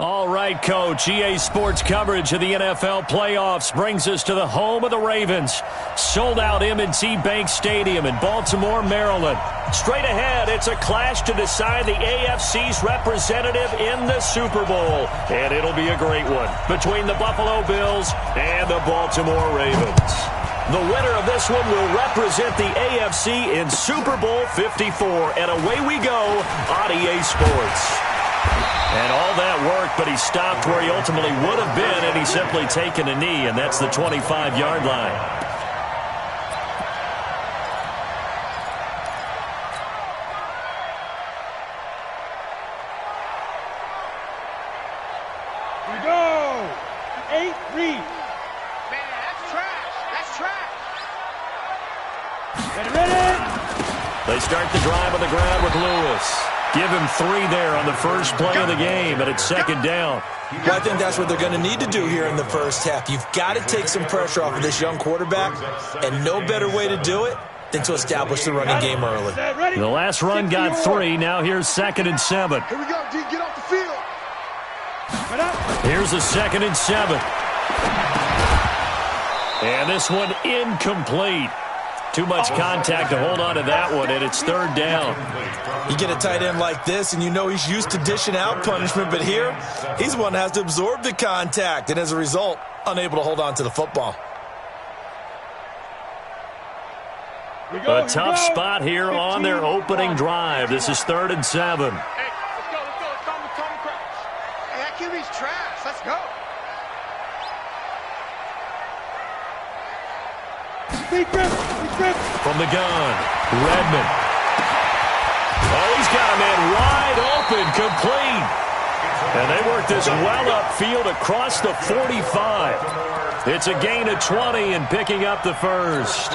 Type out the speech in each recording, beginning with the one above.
All right, Coach. EA Sports coverage of the NFL playoffs brings us to the home of the Ravens. Sold-out M&T Bank Stadium in Baltimore, Maryland. Straight ahead, it's a clash to decide the AFC's representative in the Super Bowl. And it'll be a great one between the Buffalo Bills and the Baltimore Ravens. The winner of this one will represent the AFC in Super Bowl 54. And away we go on EA Sports. And all that worked, but he stopped where he ultimately would have been, and he's simply taken a knee, and that's the 25-yard line. We go. 8-3. Man, that's trash. That's trash. Ready. They start the drive on the ground with Lewis. Give him 3 there on the first play of the game, and it's second down. Well, I think that's what they're going to need to do here in the first half. You've got to take some pressure off of this young quarterback, and no better way to do it than to establish the running game early. The last run got 3. Now here's 2nd and 7. Here we go, D. Get off the field. Here's a 2nd and 7. And this one incomplete. Too much contact to hold on to that one, and it's 3rd down. You get a tight end like this, and you know he's used to dishing out punishment, but here, he's the one that has to absorb the contact, and as a result, unable to hold on to the football. A tough spot here on their opening drive. This is 3rd and 7. Hey, let's go. It's time to crash. Hey, that QB's trash. Let's go. From the gun, Redmond. Oh, he's got a man wide open, complete. And they work this well upfield across the 45. It's a gain of 20 and picking up the first.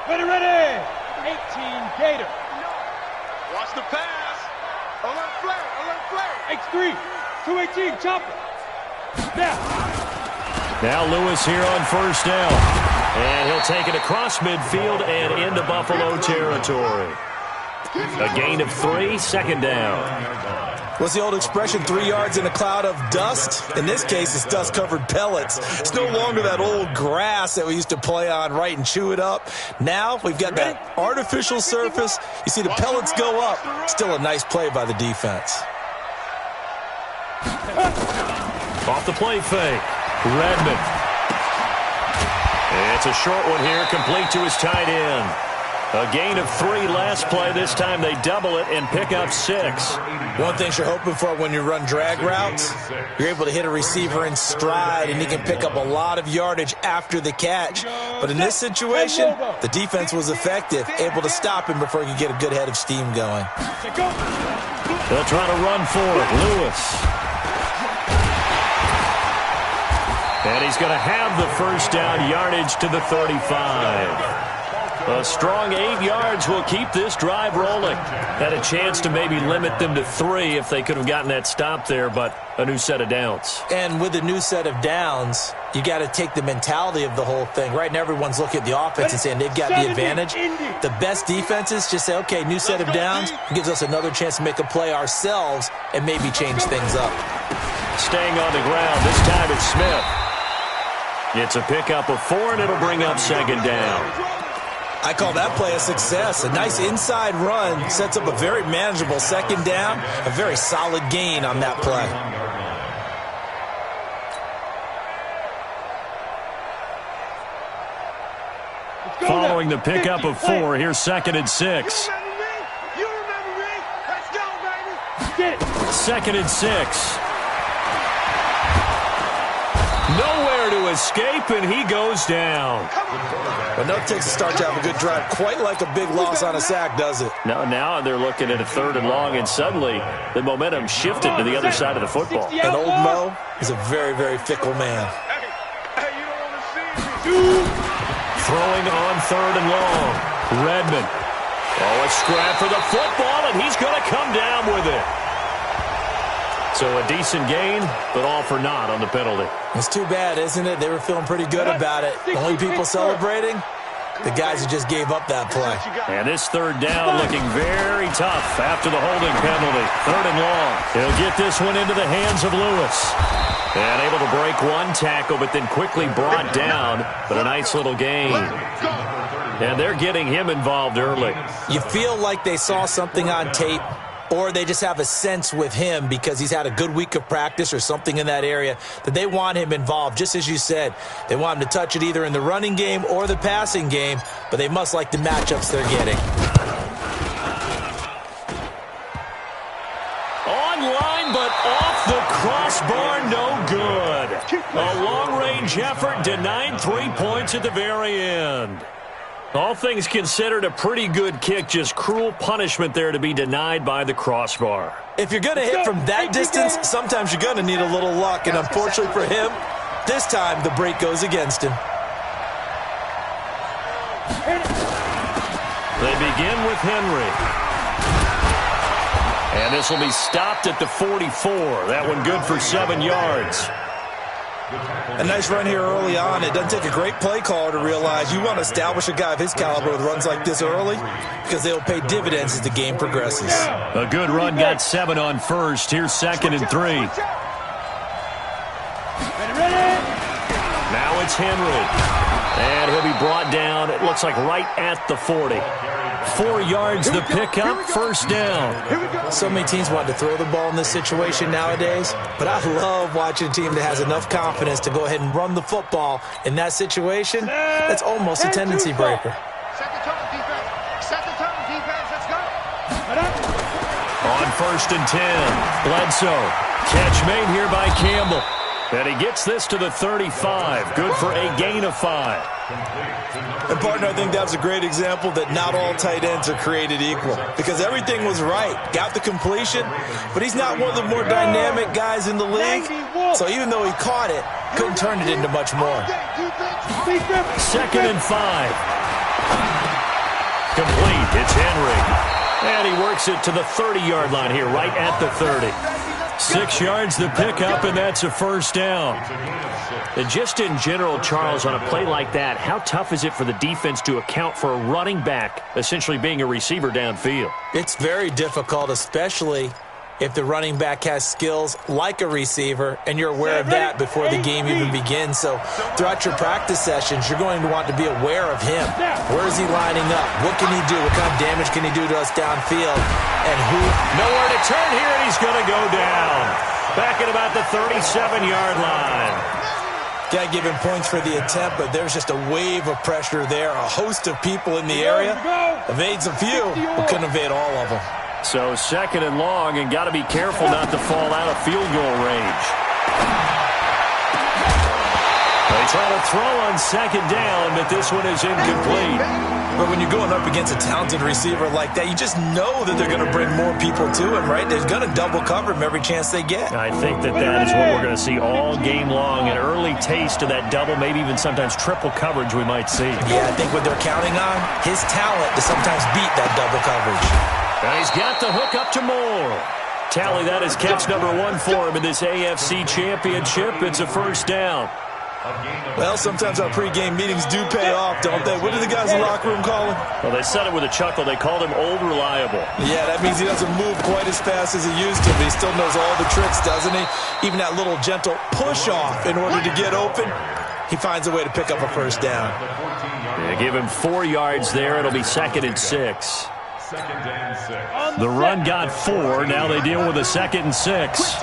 Ready. 18 Gator. Watch the pass. Alert flare. 8-3. 218 chopper. Now Lewis here on first down. And he'll take it across midfield and into Buffalo territory. A gain of 3, 2nd down. What's the old expression, 3 yards in a cloud of dust? In this case, it's dust-covered pellets. It's no longer that old grass that we used to play on, right, and chew it up. Now we've got that artificial surface. You see the pellets go up. Still a nice play by the defense. Off the play fake. Redmond. It's a short one here, complete to his tight end. A gain of 3 last play. This time they double it and pick up 6. One thing you're hoping for when you run drag routes, you're able to hit a receiver in stride, and he can pick up a lot of yardage after the catch. But in this situation, the defense was effective, able to stop him before he could get a good head of steam going. They'll try to run for it. Lewis. And he's going to have the first down, yardage to the 35. A strong 8 yards will keep this drive rolling. Had a chance to maybe limit them to 3 if they could have gotten that stop there, but a new set of downs. And with a new set of downs, you got to take the mentality of the whole thing. Right now, everyone's looking at the offense and saying they've got the advantage. The best defenses just say, okay, new set of downs. It gives us another chance to make a play ourselves and maybe change things up. Staying on the ground, this time it's Smith. It's a pickup of 4, and it'll bring up 2nd down. I call that play a success. A nice inside run sets up a very manageable 2nd down. A very solid gain on that play. Following the pickup of 4, here's 2nd and 6. You remember me. Let's go, baby. 2nd and 6. Nowhere to escape, and he goes down. Enough takes a start to have a good drive. Quite like a big loss on a sack, does it? Now they're looking at a 3rd and long, and suddenly the momentum shifted to the other side of the football. And old Mo is a very, very fickle man. Hey, you don't want to see me. Throwing on 3rd and long. Redmond. Oh, a scrap for the football, and he's going to come down with it. So a decent gain, but all for naught on the penalty. It's too bad, isn't it? They were feeling pretty good about it. The only people celebrating, the guys who just gave up that play. And this third down looking very tough after the holding penalty. 3rd and long. He'll get this one into the hands of Lewis. And able to break one tackle, but then quickly brought down. But a nice little gain. And they're getting him involved early. You feel like they saw something on tape, or they just have a sense with him because he's had a good week of practice or something in that area that they want him involved. Just as you said, they want him to touch it either in the running game or the passing game, but they must like the matchups they're getting. Online, but off the crossbar, no good. A long-range effort denied 3 points at the very end. All things considered, a pretty good kick, just cruel punishment there to be denied by the crossbar. If you're going to hit from that distance, sometimes you're going to need a little luck, and unfortunately for him, this time the break goes against him. They begin with Henry. And this will be stopped at the 44. That one good for 7 yards. A nice run here early on. It doesn't take a great play caller to realize you want to establish a guy of his caliber with runs like this early because they'll pay dividends as the game progresses. A good run, got 7 on first. Here's 2nd and 3. Now it's Henry. And he'll be brought down, it looks like right at the 40. 4 yards the pickup, 1st down. So many teams want to throw the ball in this situation nowadays, but I love watching a team that has enough confidence to go ahead and run the football in that situation. That's almost a tendency breaker. Set the tone, defense. Set the tone, defense. Let's go. On 1st and 10, Bledsoe. Catch made here by Campbell. And he gets this to the 35. Good for a gain of 5. And, partner, I think that was a great example that not all tight ends are created equal because everything was right. Got the completion, but he's not one of the more dynamic guys in the league. So even though he caught it, couldn't turn it into much more. 2nd and 5. Complete. It's Henry. And he works it to the 30-yard line here, right at the 30. 6 yards the pickup, and that's a 1st down. And just in general, Charles, on a play like that, how tough is it for the defense to account for a running back essentially being a receiver downfield? It's very difficult, especially if the running back has skills like a receiver, and you're aware of that before the game even begins. So throughout your practice sessions, you're going to want to be aware of him. Where is he lining up? What can he do? What kind of damage can he do to us downfield? And who? Nowhere to turn here, and he's going to go down. Back at about the 37-yard line. Got to give him points for the attempt, but there's just a wave of pressure there. A host of people in the area. Evades a few, but couldn't evade all of them. So 2nd and long, and got to be careful not to fall out of field goal range. They try to throw on 2nd down, but this one is incomplete. But when you're going up against a talented receiver like that, you just know that they're going to bring more people to him, right? They're going to double cover him every chance they get. I think that is what we're going to see all game long, an early taste of that double, maybe even sometimes triple coverage we might see. Yeah, I think what they're counting on, his talent to sometimes beat that double coverage. And he's got the hook up to Moore. Tally, that is catch number 1 for him in this AFC Championship. It's a 1st down. Well, sometimes our pregame meetings do pay off, don't they? What do the guys in the locker room call him? Well, they said it with a chuckle. They called him Old Reliable. Yeah, that means he doesn't move quite as fast as he used to, but he still knows all the tricks, doesn't he? Even that little gentle push-off in order to get open, he finds a way to pick up a 1st down. Yeah, give him 4 yards there. It'll be 2nd and 6. The run got 4. Now they deal with a 2nd and 6.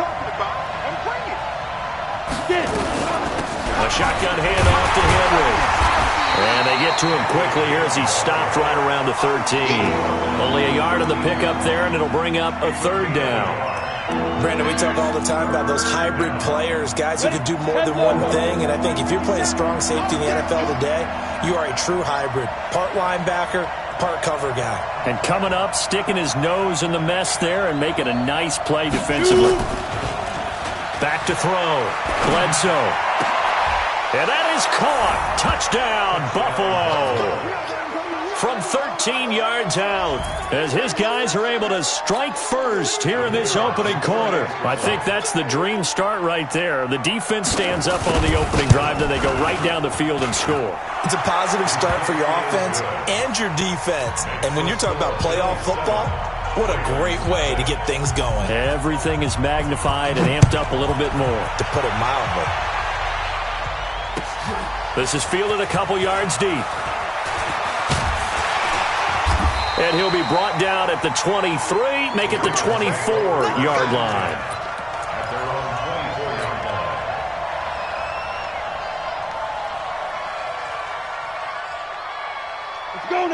A shotgun handoff to Henry. And they get to him quickly here as he's stopped right around the 13. Only a yard on the pickup there, and it'll bring up a 3rd down. Brandon, we talk all the time about those hybrid players, guys who can do more than one thing. And I think if you're playing strong safety in the NFL today, you are a true hybrid. Part linebacker, part cover guy. And coming up, sticking his nose in the mess there and making a nice play defensively. Back to throw. Bledsoe. And that is caught. Touchdown, Buffalo. from 13 yards out as his guys are able to strike first here in this opening quarter. I think that's the dream start right there. The defense stands up on the opening drive, then they go right down the field and score. It's a positive start for your offense and your defense. And when you're talking about playoff football, what a great way to get things going. Everything is magnified and amped up a little bit more. To put it mildly. This is fielded a couple yards deep. And he'll be brought down at the 23, make it the 24-yard line.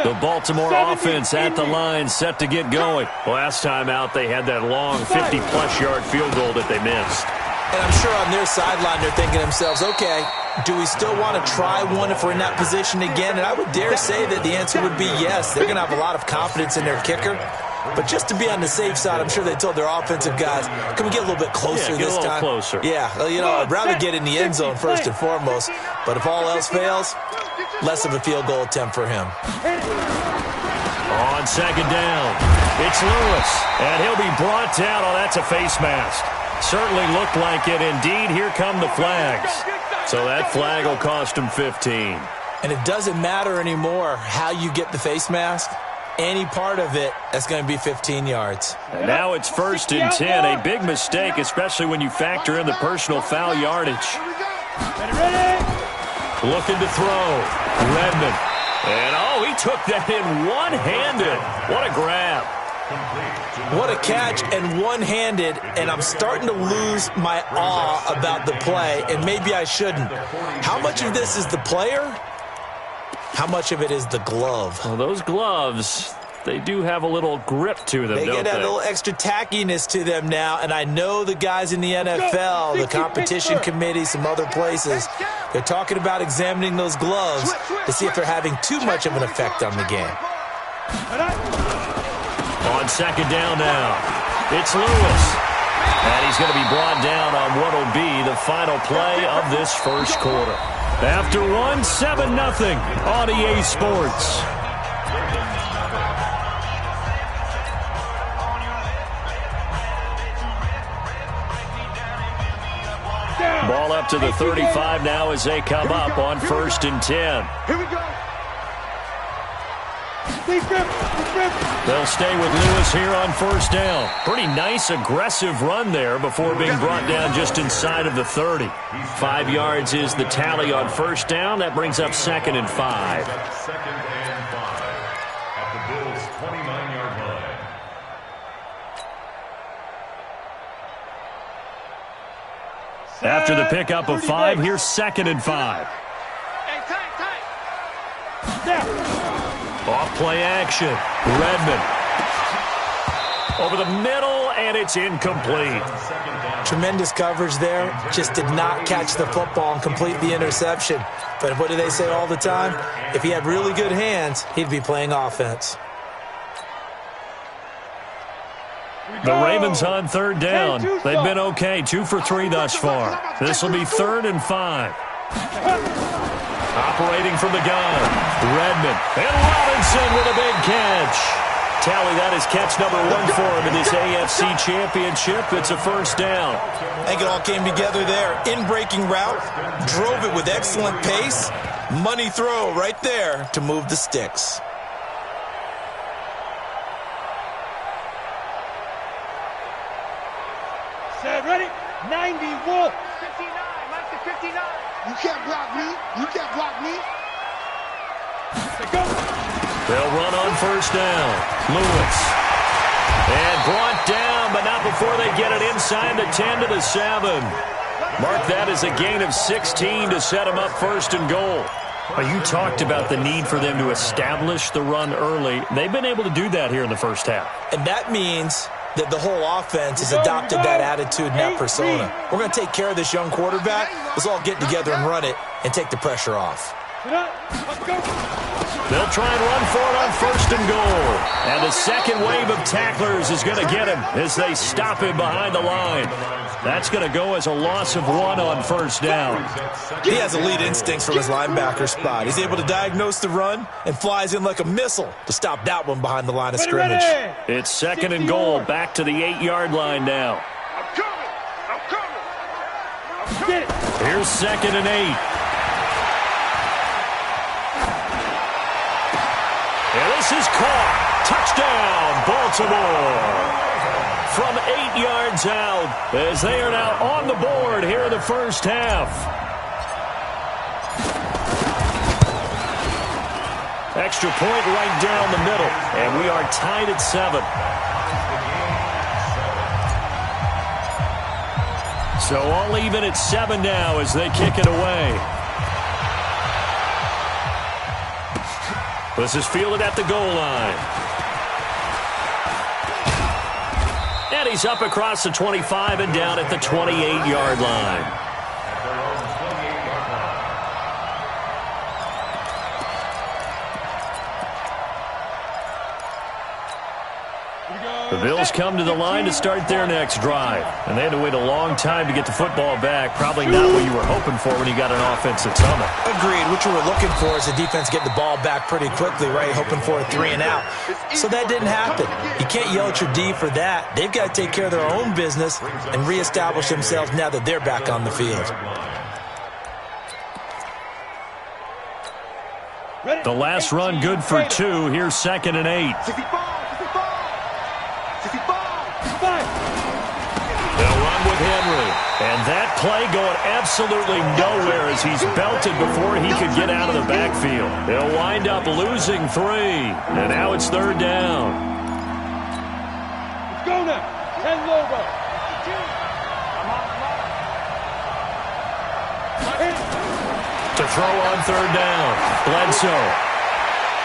The Baltimore offense at the line, set to get going. Last time out, they had that long 50-plus yard field goal that they missed. And I'm sure on their sideline, they're thinking to themselves, okay, do we still want to try one if we're in that position again? And I would dare say that the answer would be yes. They're going to have a lot of confidence in their kicker. But just to be on the safe side, I'm sure they told their offensive guys, can we get a little bit closer this time? Closer. Yeah, well, you know, I'd rather get in the end zone first and foremost. But if all else fails, less of a field goal attempt for him. On second down, it's Lewis. And he'll be brought down. Oh, that's a face mask. Certainly looked like it. Indeed, here come the flags. So that flag will cost him 15. And it doesn't matter anymore how you get the face mask. Any part of it, that's going to be 15 yards. And now it's 1st and 10. A big mistake, especially when you factor in the personal foul yardage. Looking to throw. Redmond. And, oh, he took that in one-handed. What a grab. What a catch and one-handed, and I'm starting to lose my awe about the play, and maybe I shouldn't. How much of this is the player? How much of it is the glove? Well, those gloves, they do have a little grip to them, don't they? They get that little extra tackiness to them now, and I know the guys in the NFL, the competition committee, some other places, they're talking about examining those gloves to see if they're having too much of an effect on the game. On second down now, it's Lewis. And he's going to be brought down on what will be the final play of this first quarter. After one, 7-0 on EA Sports. Ball up to the 35 now as they come up on 1st and 10. Here we go. They'll stay with Lewis here on 1st down. Pretty nice, aggressive run there before being brought down just inside of the 30. 5 yards is the tally on 1st down. That brings up 2nd and 5. Second and 5 at the Bills' 29-yard line. After the pickup of 5, here's 2nd and 5. Off play action. Redmond. Over the middle, and it's incomplete. Tremendous coverage there. Just did not catch the football and complete the interception. But what do they say all the time? If he had really good hands, he'd be playing offense. The Ravens on 3rd down. They've been okay, 2 for 3 thus far. This will be 3rd and 5. Operating from the gun, Redmond. And Robinson with a big catch. Tally, that is catch number 1 for him in this AFC Championship. It's a 1st down. I think it all came together there. In-breaking route, drove it with excellent pace. Money throw right there to move the sticks. Set, ready? 90 Wolf. 59, Mike to 59. You can't block me. You can't block me. Go. They'll run on 1st down. Lewis. And brought down, but not before they get it inside the 10 to the 7. Mark that as a gain of 16 to set them up 1st and goal. Well, you talked about the need for them to establish the run early. They've been able to do that here in the first half. And that means that the whole offense has adopted that attitude and that persona. We're going to take care of this young quarterback. Let's all get together and run it and take the pressure off. They'll try and run for it on first and goal. And the second wave of tacklers is going to get him as they stop him behind the line. That's going to go as a loss of 1 on first down. He has elite instincts from his linebacker spot. He's able to diagnose the run and flies in like a missile to stop that one behind the line of scrimmage. It's second and goal, back to the 8-yard line now. Here's second and 8. And this is caught. Touchdown, Baltimore. From 8 yards out as they are now on the board here in the first half. Extra point right down the middle, and we are tied at 7. So all even at 7 now as they kick it away. This is fielded at the goal line. And he's up across the 25 and down at the 28-yard line. The Bills come to the line to start their next drive. And they had to wait a long time to get the football back. Probably not what you were hoping for when you got an offense at Summit. Agreed. What you were looking for is the defense get the ball back pretty quickly, right? Hoping for a 3 and out. So that didn't happen. You can't yell at your D for that. They've got to take care of their own business and reestablish themselves now that they're back on the field. The last run good for 2. Here's second and 8. They'll run with Henry. And that play going absolutely nowhere as he's belted before he could get out of the backfield. They'll wind up losing 3. And now it's third down. Let's go now. 10 Lobo. To throw on third down. Bledsoe.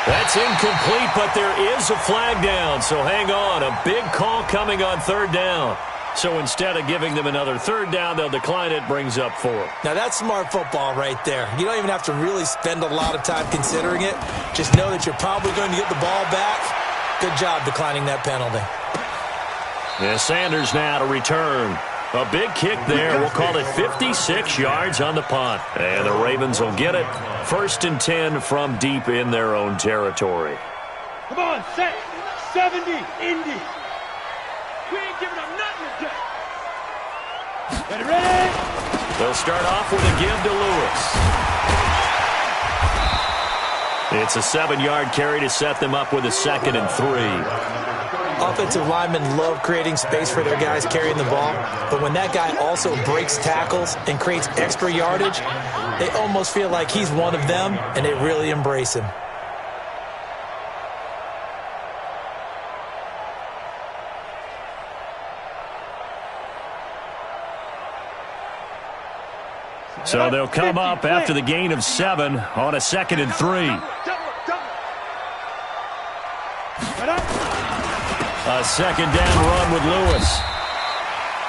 That's incomplete, but there is a flag down, so hang on. A big call coming on third down. So instead of giving them another third down, they'll decline it, brings up 4. Now that's smart football right there. You don't even have to really spend a lot of time considering it. Just know that you're probably going to get the ball back. Good job declining that penalty. Yeah, Sanders now to return. A big kick there. We'll call it 56 yards on the punt. And the Ravens will get it. First and 10 from deep in their own territory. Come on, set. 70, Indy. We ain't giving up nothing today. Ready? They'll start off with a give to Lewis. It's a 7-yard carry to set them up with a second and 3. Offensive linemen love creating space for their guys carrying the ball, but when that guy also breaks tackles and creates extra yardage, they almost feel like he's one of them, and they really embrace him. So they'll come up after the gain of 7 on a second and 3. A second down run with Lewis.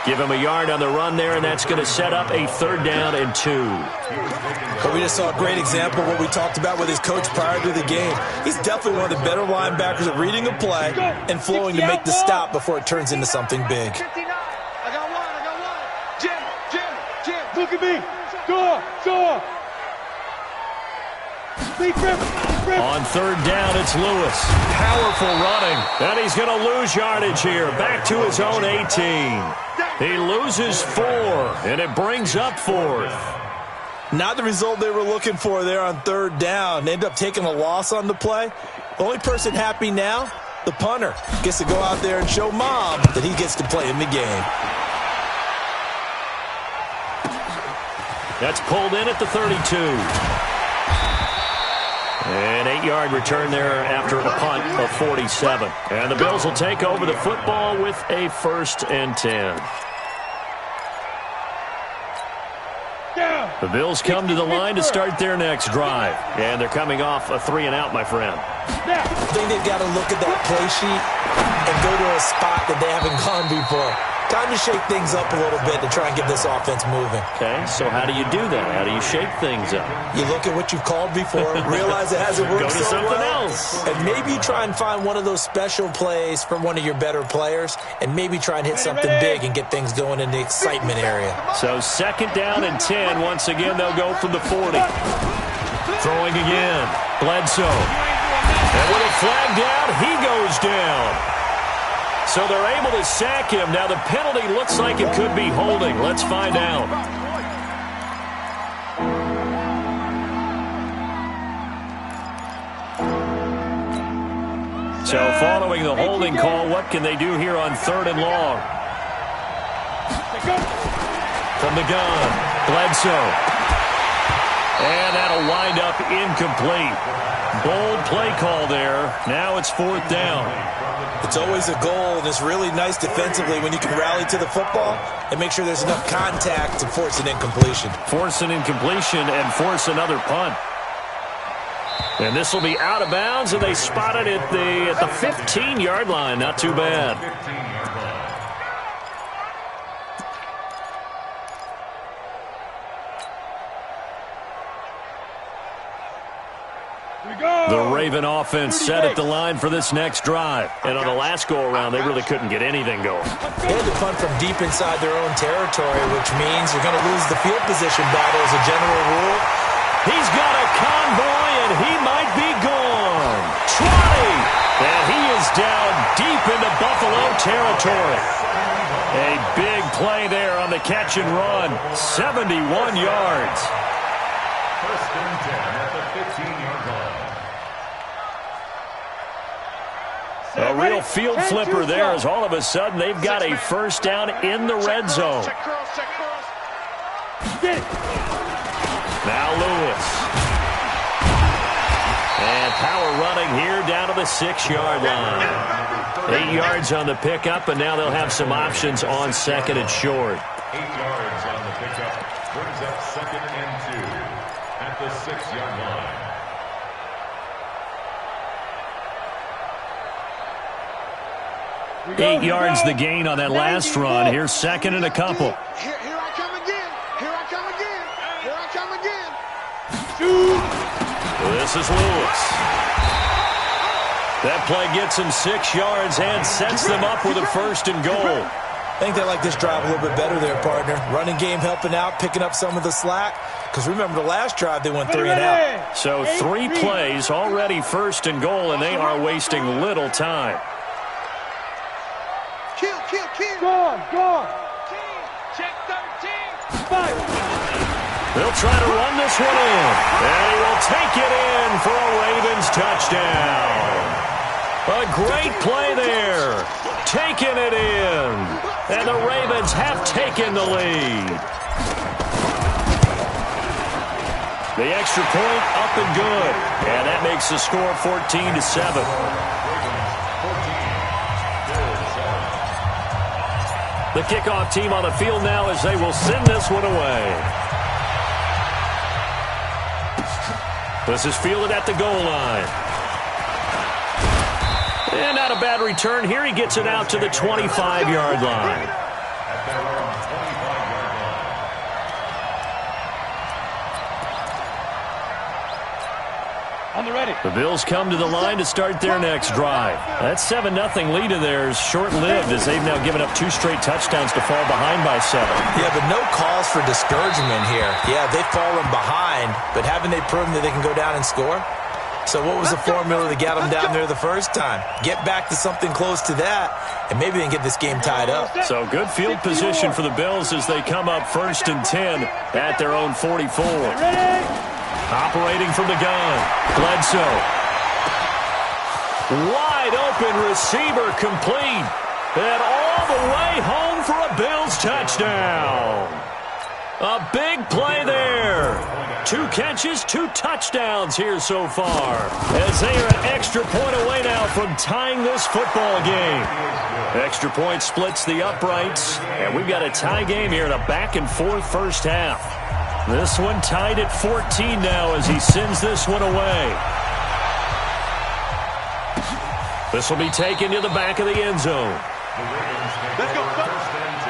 Give him a yard on the run there, and that's going to set up a third down and 2. But we just saw a great example of what we talked about with his coach prior to the game. He's definitely one of the better linebackers at reading a play and flowing to make the stop before it turns into something big. I got one. Jim. Look at me. Score. On third down, it's Lewis. Powerful running. And he's going to lose yardage here. Back to his own 18. He loses 4, and it brings up 4th. Not the result they were looking for there on third down. They end up taking a loss on the play. The only person happy now, the punter, gets to go out there and show Mom that he gets to play in the game. That's pulled in at the 32. An 8-yard return there after a punt of 47. And the Bills will take over the football with a first and 10. The Bills come to the line to start their next drive. And they're coming off a 3 and out, my friend. I think they've got to look at that play sheet and go to a spot that they haven't gone before. Time to shake things up a little bit to try and get this offense moving. Okay, so how do you do that? How do you shake things up? You look at what you've called before, realize it hasn't worked Go to so something well, else. and maybe try and find one of those special plays from one of your better players, and maybe try and hit something big and get things going in the excitement area. So 2nd down and 10. Once again, they'll go from the 40. Throwing again. Bledsoe. And with a flag down, he goes down. So they're able to sack him. Now the penalty looks like it could be holding. Let's find out. So following the holding call, what can they do here on 3rd and long? From the gun, Bledsoe. And that'll wind up incomplete. Bold play call there. Now it's 4th down. It's always a goal, and it's really nice defensively when you can rally to the football and make sure there's enough contact to force an incompletion. Force an incompletion and force another punt. And this will be out of bounds, and they spot it at the 15-yard line. Not too bad. 15-yard line. The Raven offense set at the line for this next drive. And on the last go-around, they really couldn't get anything going. They had to punt from deep inside their own territory, which means you're going to lose the field position battle as a general rule. He's got a convoy, and he might be gone. 20! And he is down deep into Buffalo territory. A big play there on the catch and run. 71 yards. 1st and 10 at the 15-yard line. A real field flipper there as all of a sudden they've got a 1st down in the red zone. Now Lewis. And power running here down to the 6-yard line. 8 yards on the pickup, and now they'll have some options on 2nd and short. 8 yards on the pickup. Brings up 2nd and 2 at the 6-yard line. 8 yards the gain on that last run. Here's 2nd and a couple. Here I come again. Here I come again. Here I come again. This is Lewis. That play gets him 6 yards and sets them up with a 1st and goal. I think they like this drive a little bit better there, partner. Running game helping out, picking up some of the slack. Because remember, the last drive they went 3 and out. So 3 plays, already 1st and goal, and they are wasting little time. Kill. Gone. Check 13. Fight. They'll try to run this one in. And he will take it in for a Ravens touchdown. A great play there. Taking it in. And the Ravens have taken the lead. The extra point up and good. And that makes the score 14-7. The kickoff team on the field now as they will send this one away. This is fielded at the goal line. And not a bad return here. He gets it out to the 25-yard line. At their own 25-yard line. On the ready. The Bills come to the line to start their next drive. That 7-0 lead of theirs short-lived as they've now given up 2 straight touchdowns to fall behind by 7. Yeah, but no cause for discouragement here. Yeah, they've fallen behind, but haven't they proven that they can go down and score? So what was the formula that got them down there the first time? Get back to something close to that, and maybe they can get this game tied up. So good field position for the Bills as they come up 1st and 10 at their own 44. Operating from the gun, Bledsoe. Wide open receiver complete. And all the way home for a Bills touchdown. A big play there. 2 catches, 2 touchdowns here so far. As they are an extra point away now from tying this football game. Extra point splits the uprights. And we've got a tie game here in a back-and-forth first half. This one tied at 14 now as he sends this one away. This will be taken to the back of the end zone. The Ravens take over 1st and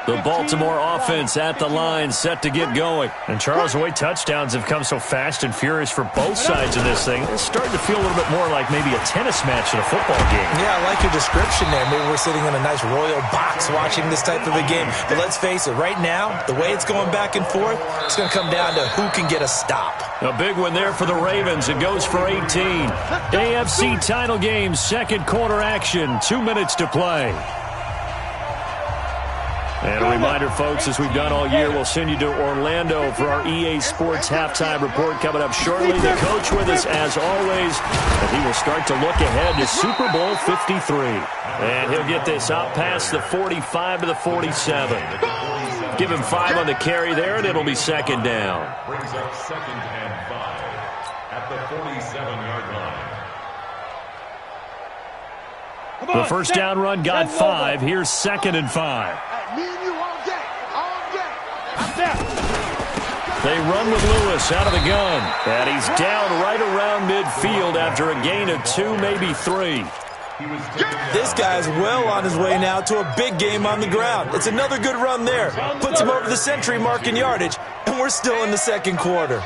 The Baltimore offense at the line, set to get going. And Charles, the way touchdowns have come so fast and furious for both sides of this thing, it's starting to feel a little bit more like maybe a tennis match in a football game. Yeah, I like your description there. Maybe we're sitting in a nice royal box watching this type of a game. But let's face it, right now, the way it's going back and forth, it's going to come down to who can get a stop. A big one there for the Ravens. It goes for 18. AFC title game, second quarter action, 2 minutes to play. And a reminder, folks, as we've done all year, we'll send you to Orlando for our EA Sports halftime report coming up shortly. The coach with us, as always, and he will start to look ahead to Super Bowl 53. And he'll get this out past the 45 to the 47. Give him 5 on the carry there, and it'll be second down. Brings up 2nd and 5 at the 47-yard line. The first down run got 5. Here's 2nd and 5. Me and you all day. All day. They run with Lewis out of the gun. And he's down right around midfield after a gain of 2, maybe 3. This guy's well on his way now to a big game on the ground. It's another good run there. Puts him over the century mark in yardage, and we're still in the second quarter.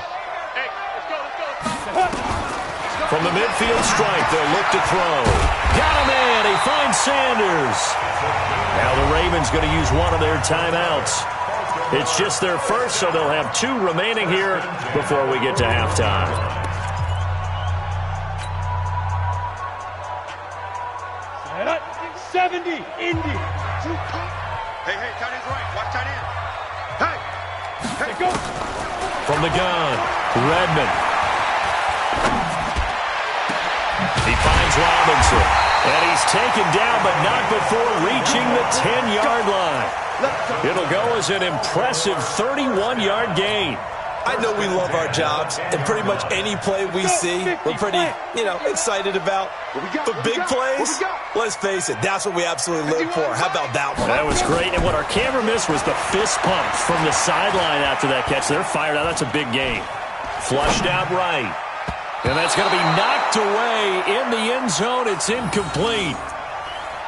From the midfield stripe, they'll look to throw. Got him in. He finds Sanders. Now the Ravens going to use one of their timeouts. It's just their first, so they'll have 2 remaining here before we get to halftime. 70, Indy. Hey, tight end's right. Watch tight end. Hey, go. From the gun, Redmond. He finds Robinson. And he's taken down, but not before reaching the 10-yard line. It'll go as an impressive 31-yard gain. I know we love our jobs, and pretty much any play we see, we're pretty, excited about. But big plays, let's face it, that's what we absolutely live for. How about that one? That was great, and what our camera missed was the fist pumps from the sideline after that catch. They're fired out. That's a big gain. Flushed out right. And that's going to be knocked away in the end zone. It's incomplete.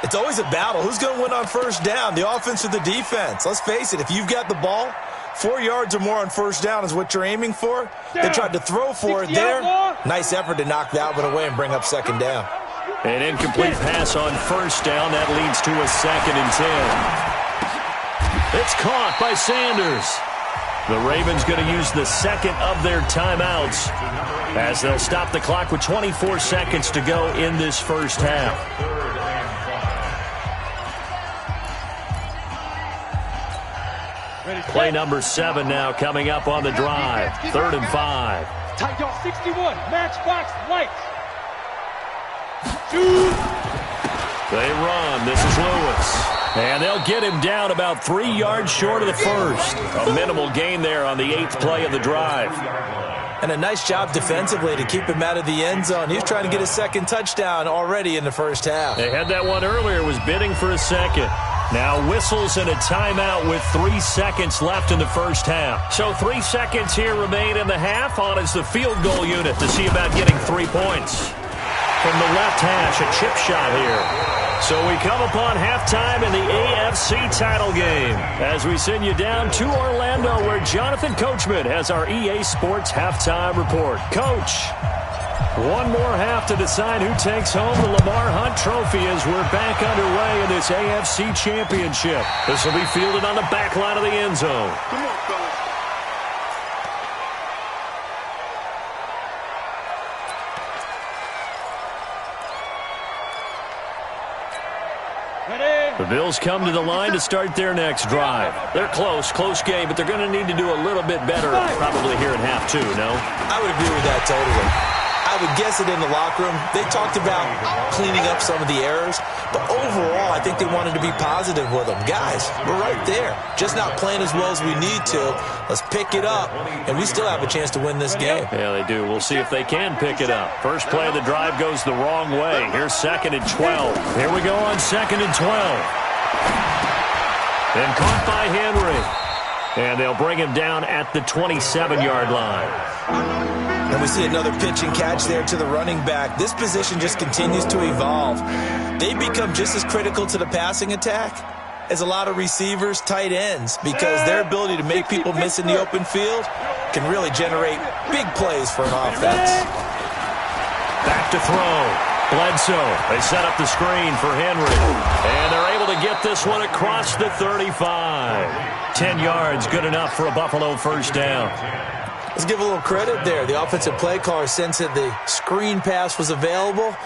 It's always a battle. Who's going to win on first down, the offense or the defense? Let's face it, if you've got the ball, 4 yards or more on first down is what you're aiming for. They tried to throw for it there. Nice effort to knock that one away and bring up second down. An incomplete pass on first down. That leads to a 2nd and 10. It's caught by Sanders. The Ravens going to use the second of their timeouts as they'll stop the clock with 24 seconds to go in this first half. Play number 7 now coming up on the drive. 3rd and 5. Tight 61, matchbox lights. Shoot. They run. This is Lewis. And they'll get him down about 3 yards short of the first. A minimal gain there on the 8th play of the drive. And a nice job defensively to keep him out of the end zone. He was trying to get his second touchdown already in the first half. They had that one earlier, was bidding for a second. Now whistles and a timeout with 3 seconds left in the first half. So 3 seconds here remain in the half. On is the field goal unit to see about getting 3 points. From the left hash, a chip shot here. So we come upon halftime in the AFC title game as we send you down to Orlando where Jonathan Coachman has our EA Sports halftime report. Coach, one more half to decide who takes home the Lamar Hunt Trophy as we're back underway in this AFC Championship. This will be fielded on the back line of the end zone. Come on, fellas. The Bills come to the line to start their next drive. They're close game, but they're going to need to do a little bit better probably here in half 2, no? I would agree with that totally. I would guess it in the locker room. They talked about cleaning up some of the errors, but overall, I think they wanted to be positive with them. Guys, we're right there. Just not playing as well as we need to. Let's pick it up, and we still have a chance to win this game. Yeah, they do. We'll see if they can pick it up. First play of the drive goes the wrong way. Here's 2nd and 12. Here we go on 2nd and 12. And caught by Henry. And they'll bring him down at the 27-yard line. And we see another pitch and catch there to the running back. This position just continues to evolve. They become just as critical to the passing attack is a lot of receivers, tight ends, because their ability to make people miss in the open field can really generate big plays for an offense. Back to throw. Bledsoe. They set up the screen for Henry. And they're able to get this one across the 35. 10 yards, good enough for a Buffalo first down. Let's give a little credit there. The offensive play caller sensed that the screen pass was available.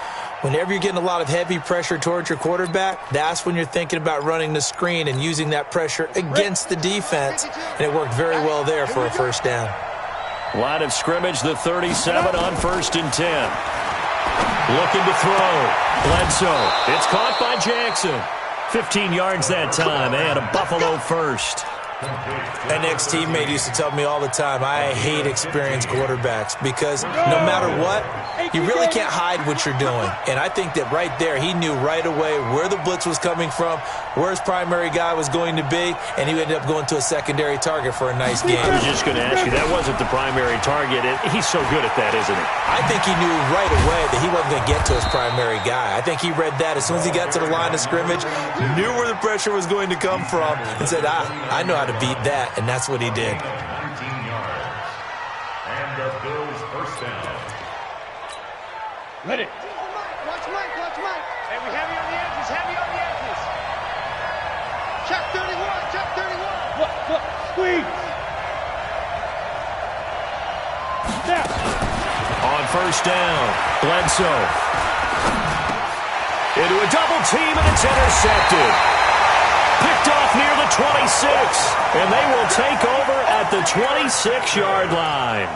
Whenever you're getting a lot of heavy pressure towards your quarterback, that's when you're thinking about running the screen and using that pressure against the defense. And it worked very well there for a first down. Line of scrimmage, the 37 on 1st and 10. Looking to throw. Bledsoe. It's caught by Jackson. 15 yards that time and a Buffalo first. An ex-teammate used to tell me all the time, I hate experienced quarterbacks because no matter what, you really can't hide what you're doing. And I think that right there, he knew right away where the blitz was coming from, where his primary guy was going to be, and he ended up going to a secondary target for a nice game. I was just going to ask you, that wasn't the primary target. He's so good at that, isn't he? I think he knew right away that he wasn't going to get to his primary guy. I think he read that as soon as he got to the line of scrimmage, knew where the pressure was going to come from, and said, I know how to beat that, and that's what he did. 19 yards. And the Bills first down. Ready. Watch Mike, watch Mike. Hey, we heavy on the edges, heavy on the edges. Check 31, check 31. Look, squeeze. Snap. On first down, Bledsoe. Into a double team, and it's intercepted. Picked off near the 26, and they will take over at the 26-yard line.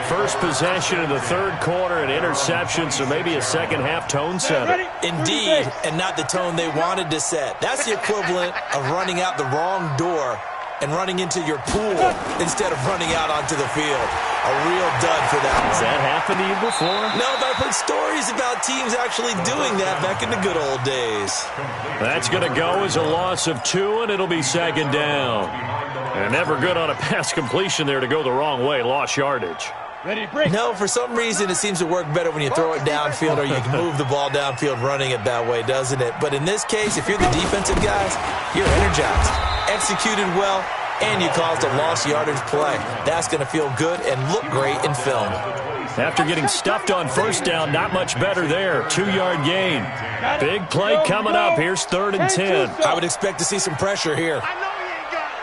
First possession in the third quarter, an interception, so maybe a second-half tone setter. Indeed, and not the tone they wanted to set. That's the equivalent of running out the wrong door and running into your pool instead of running out onto the field. A real dud for that. Has that happened to you before? No, but I've heard stories about teams actually doing that back in the good old days. That's going to go as a loss of 2, and it'll be second down. And never good on a pass completion there to go the wrong way. Lost yardage. Ready, break. No, for some reason it seems to work better when you throw it downfield or you can move the ball downfield running it that way, doesn't it? But in this case, if you're the defensive guys, you're energized, executed well, and you caused a lost yardage play. That's going to feel good and look great in film. After getting stuffed on first down, not much better there. 2-yard gain. Big play coming up. Here's 3rd and 10. I would expect to see some pressure here. I know he ain't got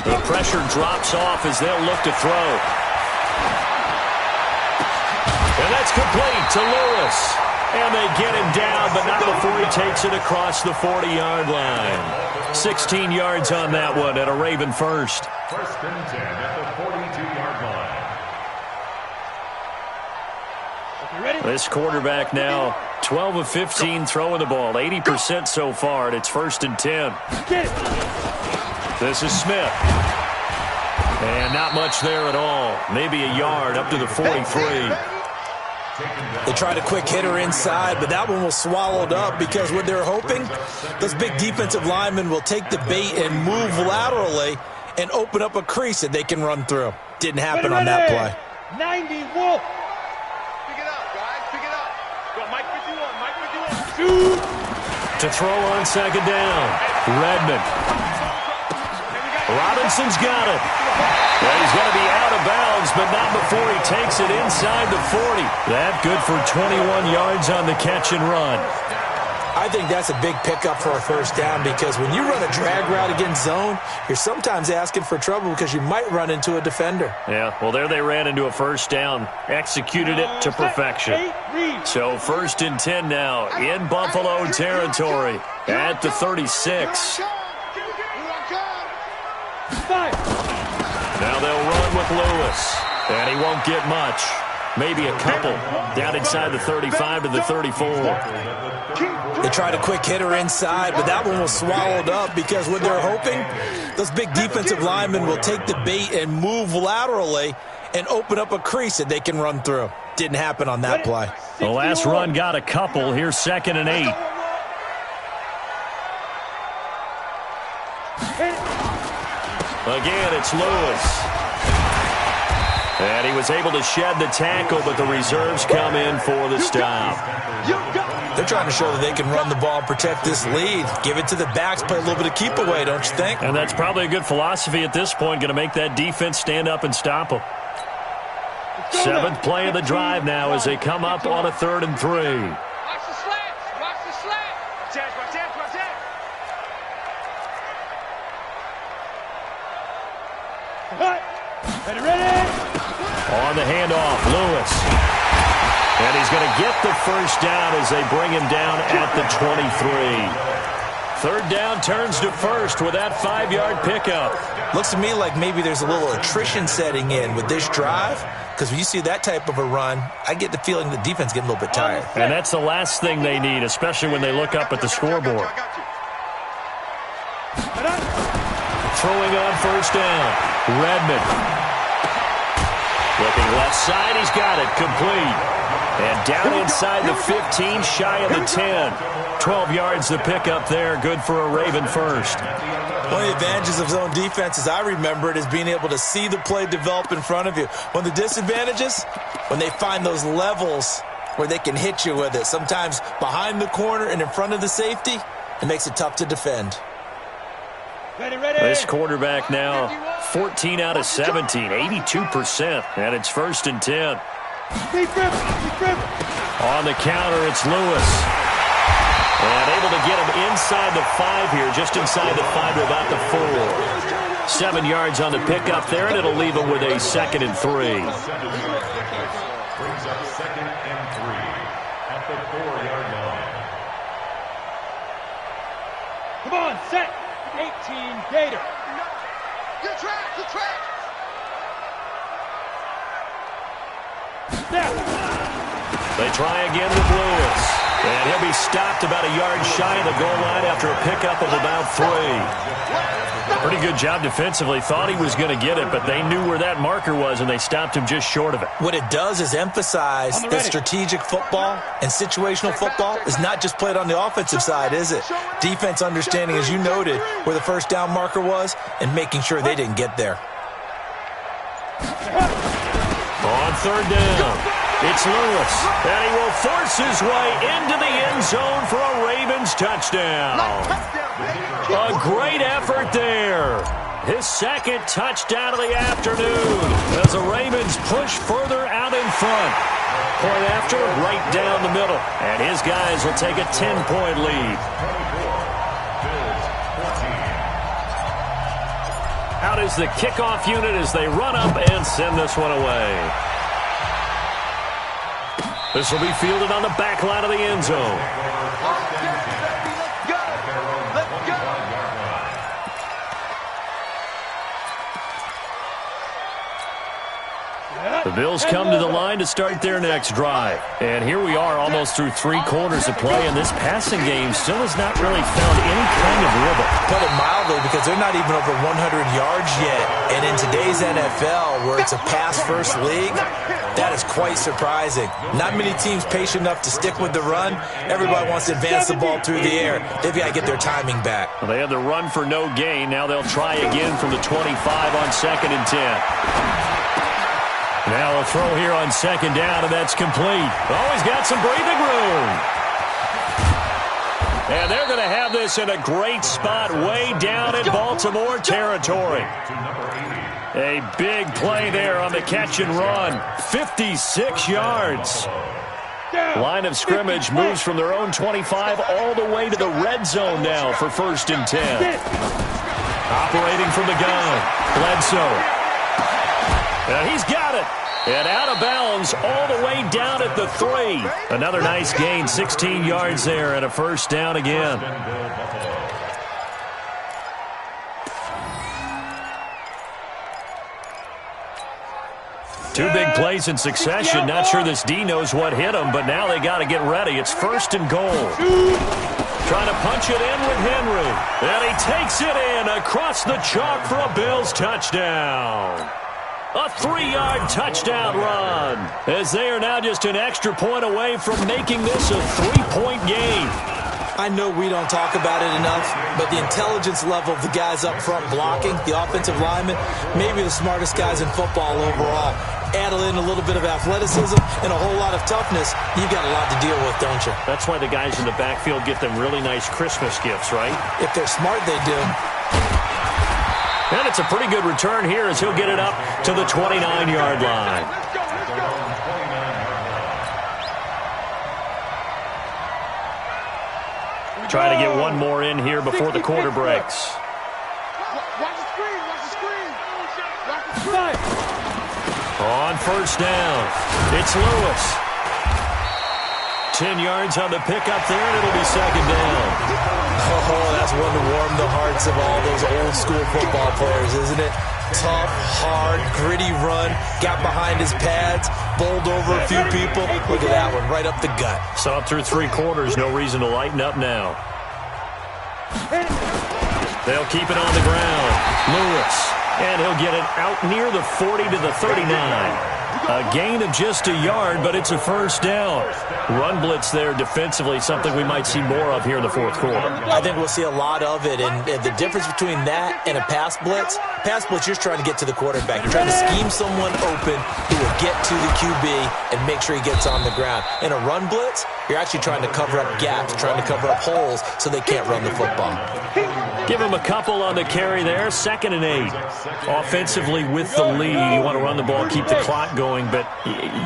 it. The pressure drops off as they'll look to throw. And that's complete to Lewis. And they get him down, but not before he takes it across the 40-yard line. 16 yards on that one at a Raven first. 1st and 10 at the 42-yard line. Ready? This quarterback now 12 of 15 throwing the ball, 80% so far, and it's 1st and 10. Get it. This is Smith. And not much there at all. Maybe a yard up to the 43. They tried a quick hitter inside, but that one was swallowed up because what they're hoping, those big defensive linemen will take the bait and move laterally and open up a crease that they can run through. Didn't happen on that play. 90, Wolf. Pick it up, guys, pick it up. Go, Mike 51, Mike 51. Shoot. To throw on second down, Redmond. Robinson's got it. Well, he's going to be out of bounds, but not before he takes it inside the 40. That good for 21 yards on the catch and run. I think that's a big pickup for a first down because when you run a drag route against zone, you're sometimes asking for trouble because you might run into a defender. Yeah, well, there they ran into a first down, executed it to perfection. So 1st and 10 now in Buffalo territory at the 36. Now they'll run with Lewis, and he won't get much. Maybe a couple down inside the 35 to the 34. They tried a quick hitter inside, but that one was swallowed up because what they're hoping, those big defensive linemen will take the bait and move laterally and open up a crease that they can run through. Didn't happen on that play. The last run got a couple. Here's 2nd and 8. Again, it's Lewis. And he was able to shed the tackle, but the reserves come in for the stop. They're trying to show that they can run the ball and protect this lead. Give it to the backs, play a little bit of keep away, don't you think? And that's probably a good philosophy at this point, going to make that defense stand up and stop them. Seventh play of the drive now as they come up on a 3rd and 3. Watch the slants. Watch the slant. Watch it. Watch it. Ready. On the handoff, Lewis. And he's going to get the first down as they bring him down at the 23. 3rd down turns to first with that 5-yard pickup. Looks to me like maybe there's a little attrition setting in with this drive, because when you see that type of a run, I get the feeling the defense getting a little bit tired. And that's the last thing they need, especially when they look up at the scoreboard. Throwing on first down, Redmond. Looking left side, he's got it, complete. And down inside the 15, shy of the 10. 12 yards to pick up there, good for a Raven first. One of the advantages of zone defense, as I remember it, is being able to see the play develop in front of you. One of the disadvantages, when they find those levels where they can hit you with it, sometimes behind the corner and in front of the safety, it makes it tough to defend. Ready. This quarterback now 14 out of 17, 82%, and it's 1st and 10. On the counter, it's Lewis. And able to get him inside the 5 here, just inside the 5 to about the 4. 7 yards on the pickup there, and it'll leave him with a 2nd and 3. Brings up 2nd and 3 at the 4-yard line. Come on, set. 18, Gator. Good track. They try again with Lewis. And he'll be stopped about a yard shy of the goal line after a pickup of about 3. Pretty good job defensively. Thought he was going to get it, but they knew where that marker was, and they stopped him just short of it. What it does is emphasize that strategic football and situational football is not just played on the offensive side, is it? Defense understanding, as you noted, where the first down marker was and making sure they didn't get there. On 3rd down, it's Lewis, and he will force his way into the end zone for a Ravens touchdown. A great effort there. His 2nd touchdown of the afternoon as the Ravens push further out in front. Point after, right down the middle. And his guys will take a 10-point lead. Out is the kickoff unit as they run up and send this one away. This will be fielded on the back line of the end zone. The Bills come to the line to start their next drive. And here we are almost through 3 quarters of play, and this passing game still has not really found any kind of rhythm. Put it mildly, because they're not even over 100 yards yet. And in today's NFL, where it's a pass-first league, that is quite surprising. Not many teams patient enough to stick with the run. Everybody wants to advance the ball through the air. They've got to get their timing back. Well, they had the run for no gain. Now they'll try again from the 25 on 2nd and 10. Now a throw here on 2nd down, and that's complete. Oh, he's got some breathing room. And they're going to have this in a great spot way down in Baltimore territory. A big play there on the catch and run. 56 yards. Line of scrimmage moves from their own 25 all the way to the red zone now for 1st and 10. Operating from the gun, Bledsoe. And he's got it. And out of bounds all the way down at the 3. Another nice gain, 16 yards there, and a 1st down again. Two big plays in succession. Not sure this D knows what hit him, but now they got to get ready. It's 1st and goal. Trying to punch it in with Henry. And he takes it in across the chalk for a Bills touchdown. A 3-yard touchdown run, as they are now just an extra point away from making this a 3-point game. I know we don't talk about it enough, but the intelligence level of the guys up front blocking, the offensive linemen, maybe the smartest guys in football overall. Add in a little bit of athleticism and a whole lot of toughness, you've got a lot to deal with, don't you? That's why the guys in the backfield get them really nice Christmas gifts, right? If they're smart, they do. And it's a pretty good return here as he'll get it up to the 29-yard line. Trying to get one more in here before the quarter breaks. Watch the screen. Watch the screen. Watch the screen. On first down, it's Lewis. 10 yards on the pickup there, and it'll be second down. Oh, that's one to warm the hearts of all those old-school football players, isn't it? Tough, hard, gritty run, got behind his pads, bowled over a few people. Look at that one, right up the gut. Saw it through 3 quarters, no reason to lighten up now. They'll keep it on the ground. Lewis, and he'll get it out near the 40 to the 39. A gain of just a yard, but it's a first down. Run blitz there defensively, something we might see more of here in the fourth quarter. I think we'll see a lot of it, and the difference between that and a pass blitz, you're trying to get to the quarterback. You're trying to scheme someone open who will get to the QB and make sure he gets on the ground. In a run blitz, you're actually trying to cover up gaps, trying to cover up holes so they can't run the football. Give him a couple on the carry there, 2nd and 8. Offensively with the lead, you want to run the ball, keep the clock going, but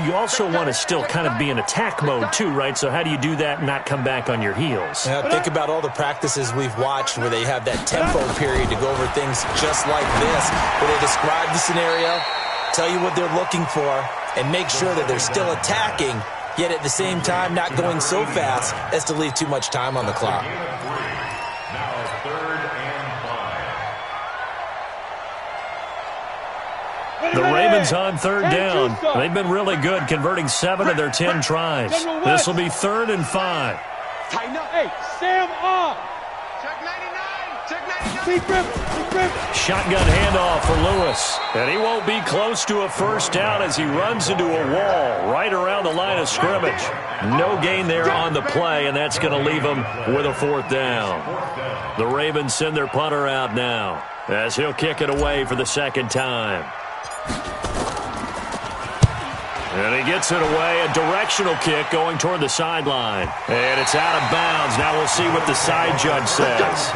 you also want to still kind of be in attack mode too, right? So how do you do that and not come back on your heels? Think about all the practices we've watched where they have that tempo period to go over things just like this, where they describe the scenario, tell you what they're looking for, and make sure that they're still attacking, yet at the same time not going so fast as to leave too much time on the clock. The Ravens on 3rd down. They've been really good, converting 7 of their 10 tries. This will be 3rd and 5. Tighten up. Hey, Sam off. Check 99. Check 99. Keep grip. Shotgun handoff for Lewis. And he won't be close to a first down as he runs into a wall right around the line of scrimmage. No gain there on the play, and that's going to leave him with a 4th down. The Ravens send their punter out now as he'll kick it away for the 2nd time. And he gets it away, a directional kick going toward the sideline. And it's out of bounds. Now we'll see what the side judge says.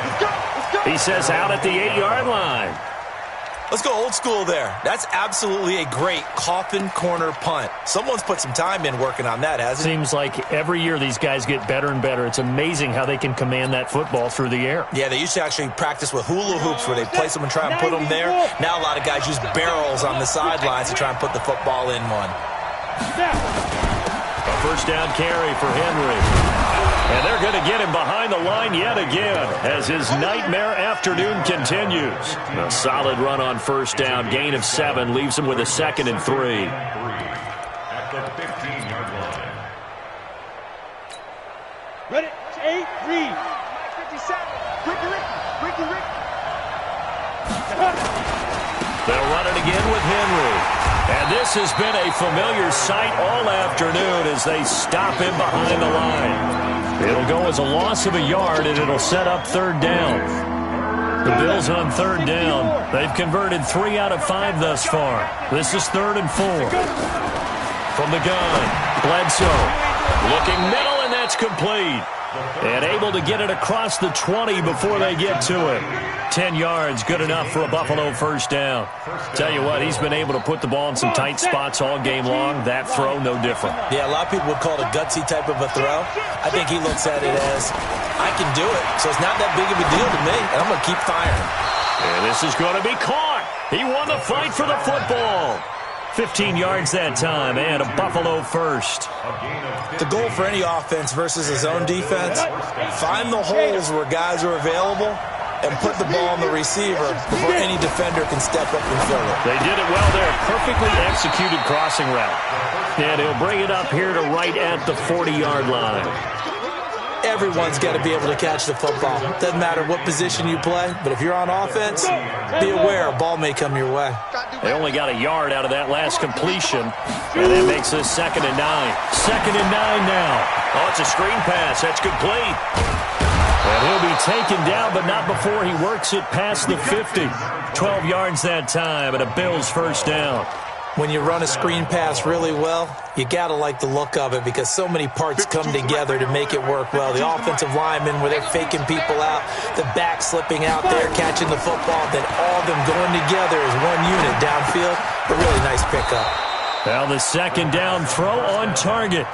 He says out at the 8-yard line. Let's go old school there. That's absolutely a great coffin corner punt. Someone's put some time in working on that, hasn't it? Seems like every year these guys get better and better. It's amazing how they can command that football through the air. Yeah, they used to actually practice with hula hoops where they place them and try and put them there. Now a lot of guys use barrels on the sidelines to try and put the football in one. A first down carry for Henry. And they're going to get him behind the line yet again as his nightmare afternoon continues. A solid run on first down. Gain of 7 leaves him with a 2nd and 3. At the 15-yard line. Ready? 8, read. 57. Ricky. They'll run it again with Henry. And this has been a familiar sight all afternoon as they stop him behind the line. It'll go as a loss of a yard, and it'll set up 3rd down. The Bills on 3rd down. They've converted 3 out of 5 thus far. This is 3rd and 4. From the gun, Bledsoe. Looking middle, and that's complete. And able to get it across the 20 before they get to it. 10 yards, good enough for a Buffalo first down. Tell you what, he's been able to put the ball in some tight spots all game long. That throw, no different. Yeah, a lot of people would call it a gutsy type of a throw. I think he looks at it as, I can do it, so it's not that big of a deal to me, and I'm going to keep firing. And this is going to be caught. He won the fight for the football. 15 yards that time, and a Buffalo first. The goal for any offense versus a zone defense, find the holes where guys are available and put the ball on the receiver before any defender can step up and fill it. They did it well there. Perfectly executed crossing route. And he'll bring it up here to right at the 40-yard line. Everyone's got to be able to catch the football. Doesn't matter what position you play, but if you're on offense, be aware a ball may come your way. They only got a yard out of that last completion, and that makes this 2nd and 9. 2nd and 9 now. Oh, it's a screen pass. That's complete. And he'll be taken down, but not before he works it past the 50. 12 yards that time, and a Bills first down. When you run a screen pass really well, you got to like the look of it because so many parts come together to make it work well. The offensive linemen, where they're faking people out, the back slipping out there, catching the football, then all of them going together as one unit downfield. A really nice pickup. Now the second down throw on target.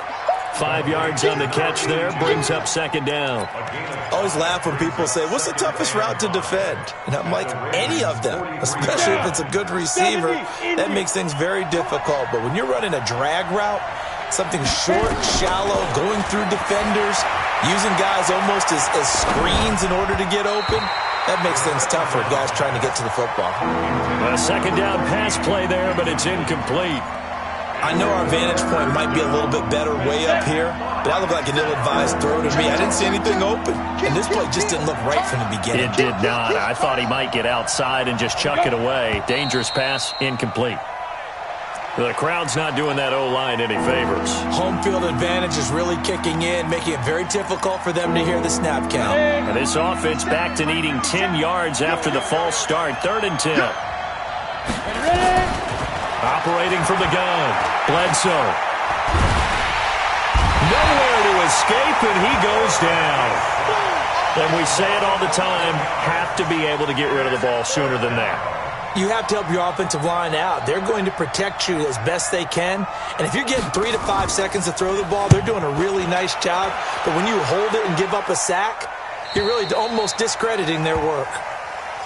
5 yards on the catch there, brings up second down. I always laugh when people say, what's the toughest route to defend? And I'm like, any of them, especially if it's a good receiver. That makes things very difficult. But when you're running a drag route, something short, shallow, going through defenders, using guys almost as screens in order to get open, that makes things tough for guys trying to get to the football. A second down pass play there, but it's incomplete. I know our vantage point might be a little bit better way up here, but that looked like an ill-advised throw to me. I didn't see anything open, and this play just didn't look right from the beginning. It did not. I thought he might get outside and just chuck it away. Dangerous pass, incomplete. The crowd's not doing that O-line any favors. Home field advantage is really kicking in, making it very difficult for them to hear the snap count. And this offense back to needing 10 yards after the false start. 3rd and 10. Operating from the gun, Bledsoe. Nowhere to escape, and he goes down. And we say it all the time, have to be able to get rid of the ball sooner than that. You have to help your offensive line out. They're going to protect you as best they can. And if you're getting 3 to 5 seconds to throw the ball, they're doing a really nice job. But when you hold it and give up a sack, you're really almost discrediting their work.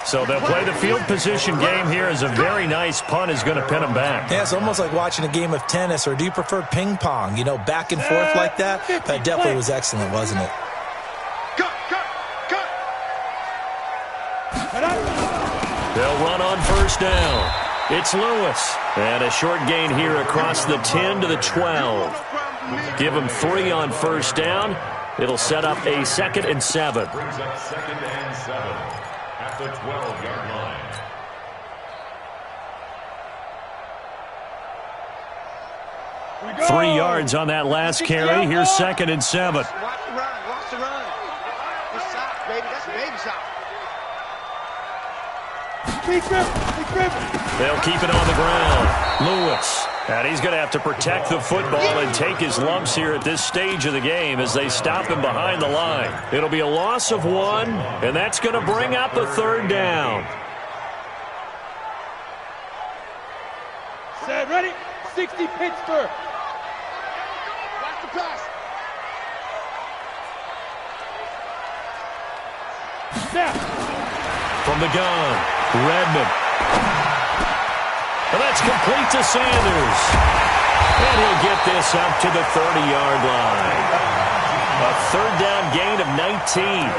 So they'll play the field position game here as a very nice punt is going to pin them back. Yeah, it's almost like watching a game of tennis, or do you prefer ping pong? You know, back and forth like that? That definitely was excellent, wasn't it? They'll run on first down. It's Lewis. And a short gain here across the 10 to the 12. Give him 3 on first down. It'll set up a 2nd and 7. Brings up 2nd and 7 at the 12-yard line. Go. 3 yards on that last carry. Here's 2nd and 7. Watch the run. Watch the run. Good stop, baby. That's a baby stop. They'll keep it on the ground. Lewis. And he's going to have to protect the football and take his lumps here at this stage of the game as they stop him behind the line. It'll be a loss of 1, and that's going to bring up a 3rd down. Set, ready? 60 Pittsburgh. Watch the pass. Snap. From the gun, Redmond. And that's complete to Sanders. And he'll get this up to the 30-yard line. A 3rd down gain of 19.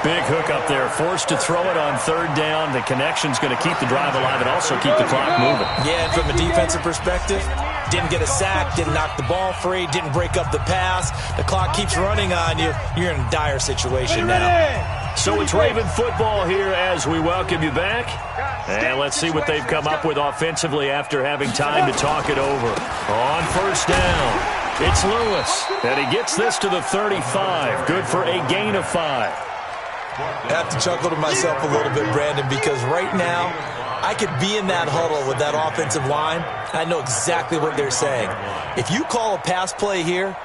Big hook up there, forced to throw it on 3rd down. The connection's going to keep the drive alive and also keep the clock moving. Yeah, and from a defensive perspective, didn't get a sack, didn't knock the ball free, didn't break up the pass. The clock keeps running on you. You're in a dire situation now. So it's Raven football here as we welcome you back. And let's see what they've come up with offensively after having time to talk it over. On first down, it's Lewis. And he gets this to the 35. Good for a gain of 5. I have to chuckle to myself a little bit, Brandon, because right now I could be in that huddle with that offensive line. I know exactly what they're saying. If you call a pass play here,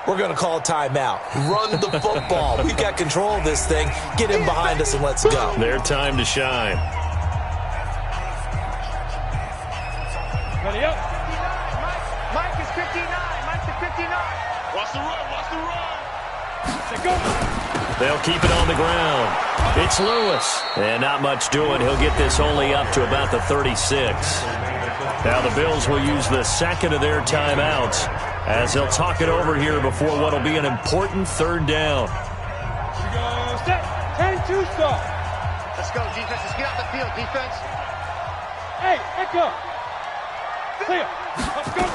we're going to call a timeout. Run the football. We've got control of this thing. Get in behind us and let's go. Their time to shine. Ready up. Mike is 59. Mike's at 59. Watch the run. Watch the run. Set, go. They'll keep it on the ground. It's Lewis. And not much doing. He'll get this only up to about the 36. Now the Bills will use the 2nd of their timeouts as they'll talk it over here before what will be an important 3rd down. Here we go. Set. 10-2 start. Let's go, defense. Let's get off the field, defense. Hey, echo. Clear. Let's go.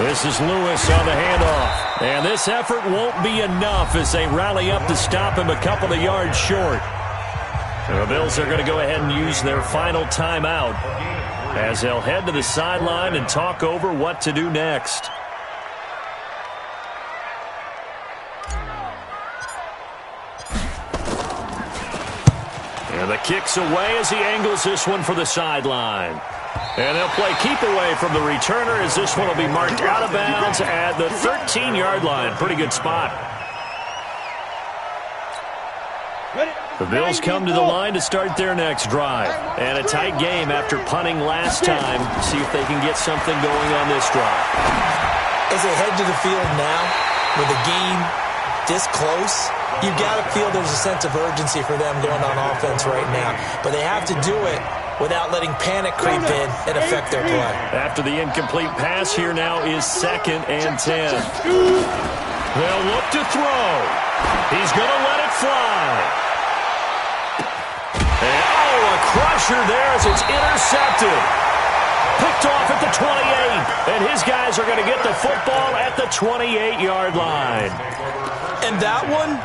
This is Lewis on the handoff. And this effort won't be enough as they rally up to stop him a couple of yards short. And the Bills are going to go ahead and use their final timeout as they'll head to the sideline and talk over what to do next. And the kick's away as he angles this one for the sideline. And they'll play keep away from the returner as this one will be marked out of bounds at the 13-yard line. Pretty good spot. The Bills come to the line to start their next drive. And a tight game after punting last time. See if they can get something going on this drive. As they head to the field now, with the game this close, you got to feel there's a sense of urgency for them going on offense right now. But they have to do it without letting panic creep in and affect their play. After the incomplete pass, here now is 2nd and 10. They'll look to throw. He's going to let it fly. And, a crusher there as it's intercepted. Picked off at the 28. And his guys are going to get the football at the 28-yard line. And that one,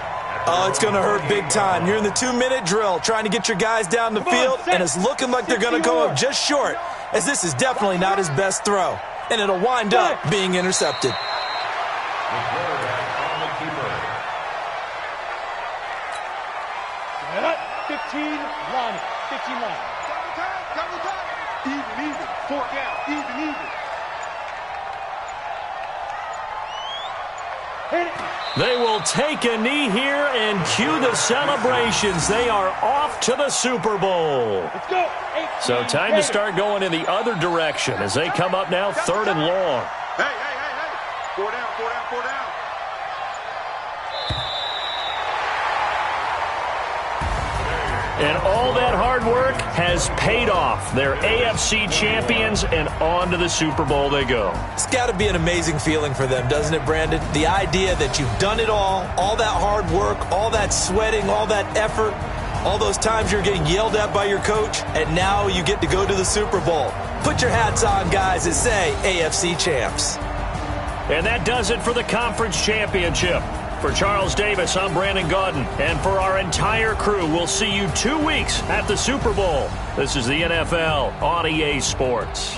it's going to hurt big time. You're in the 2-minute drill trying to get your guys down the field, and it's looking like they're going to go up just short, as this is definitely not his best throw. And it'll wind up being intercepted. 15 line. 15 line. Double time. Even. 4 down. Even. Hit it. They will take a knee here and cue the celebrations. They are off to the Super Bowl. Let's go. So time to start going in the other direction as they come up now 3rd and long. Hey. 4 down. And all that hard work has paid off. They're AFC champions, and on to the Super Bowl they go. It's got to be an amazing feeling for them, doesn't it, Brandon? The idea that you've done it all that hard work, all that sweating, all that effort, all those times you're getting yelled at by your coach, and now you get to go to the Super Bowl. Put your hats on, guys, and say AFC champs. And that does it for the conference championship. For Charles Davis, I'm Brandon Gaudin. And for our entire crew, we'll see you 2 weeks at the Super Bowl. This is the NFL on EA Sports.